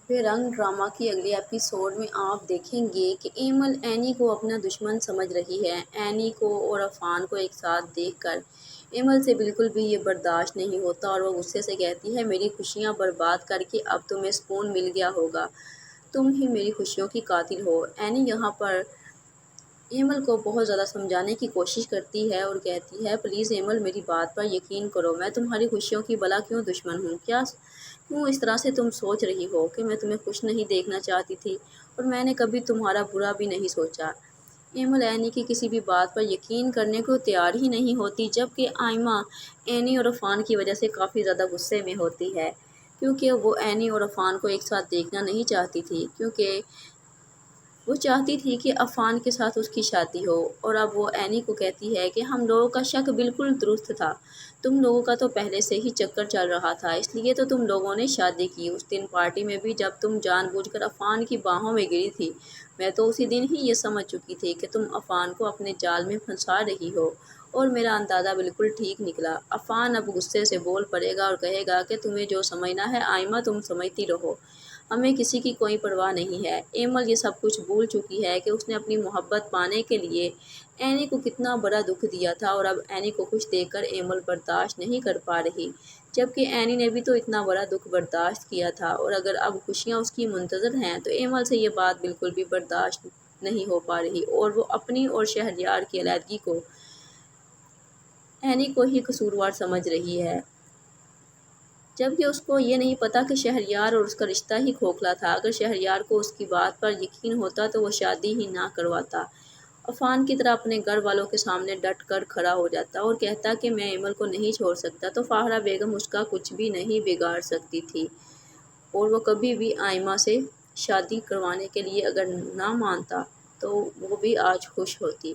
بے رنگ ڈرامہ کی اگلے ایپیسوڈ میں آپ دیکھیں گے کہ ایمل اینی کو اپنا دشمن سمجھ رہی ہے۔ اینی کو اور عفان کو ایک ساتھ دیکھ کر ایمل سے بالکل بھی یہ برداشت نہیں ہوتا اور وہ غصے سے کہتی ہے، میری خوشیاں برباد کر کے اب تمہیں سکون مل گیا ہوگا، تم ہی میری خوشیوں کی قاتل ہو۔ اینی یہاں پر ایمل کو بہت زیادہ سمجھانے کی کوشش کرتی ہے اور کہتی ہے، پلیز ایمل میری بات پر یقین کرو، میں تمہاری خوشیوں کی بھلا کیوں دشمن ہوں؟ کیوں اس طرح سے تم سوچ رہی ہو کہ میں تمہیں خوش نہیں دیکھنا چاہتی تھی اور میں نے کبھی تمہارا برا بھی نہیں سوچا۔ ایمل اینی کی کسی بھی بات پر یقین کرنے کو تیار ہی نہیں ہوتی، جبکہ آئمہ اینی اور عفان کی وجہ سے کافی زیادہ غصے میں ہوتی ہے، کیونکہ وہ اینی اور عفان کو ایک ساتھ دیکھنا نہیں چاہتی تھی، کیونکہ وہ چاہتی تھی کہ عفان کے ساتھ اس کی شادی ہو۔ اور اب وہ اینی کو کہتی ہے کہ ہم لوگوں کا شک بالکل درست تھا، تم لوگوں کا تو پہلے سے ہی چکر چل رہا تھا، اس لیے تو تم لوگوں نے شادی کی۔ اس دن پارٹی میں بھی جب تم جان بوجھ کر عفان کی باہوں میں گری تھی، میں تو اسی دن ہی یہ سمجھ چکی تھی کہ تم عفان کو اپنے جال میں پھنسا رہی ہو، اور میرا اندازہ بالکل ٹھیک نکلا۔ عفان اب غصے سے بول پڑے گا اور کہے گا کہ تمہیں جو سمجھنا ہے آئمہ تم سمجھتی رہو، ہمیں کسی کی کوئی پرواہ نہیں ہے۔ ایمل یہ سب کچھ بھول چکی ہے کہ اس نے اپنی محبت پانے کے لیے اینی کو کتنا بڑا دکھ دیا تھا، اور اب اینی کو خوش دیکھ کر ایمل برداشت نہیں کر پا رہی، جبکہ اینی نے بھی تو اتنا بڑا دکھ برداشت کیا تھا، اور اگر اب خوشیاں اس کی منتظر ہیں تو ایمل سے یہ بات بالکل بھی برداشت نہیں ہو پا رہی، اور وہ اپنی اور شہریار کی علیحدگی کو اینی کو ہی قصوروار سمجھ رہی ہے، جبکہ اس کو یہ نہیں پتا کہ شہریار اور اس کا رشتہ ہی کھوکھلا تھا۔ اگر شہریار کو اس کی بات پر یقین ہوتا تو وہ شادی ہی نہ کرواتا، عفان کی طرح اپنے گھر والوں کے سامنے ڈٹ کر کھڑا ہو جاتا اور کہتا کہ میں ایمل کو نہیں چھوڑ سکتا، تو فاہرہ بیگم اس کا کچھ بھی نہیں بگاڑ سکتی تھی، اور وہ کبھی بھی آئمہ سے شادی کروانے کے لیے اگر نہ مانتا تو وہ بھی آج خوش ہوتی۔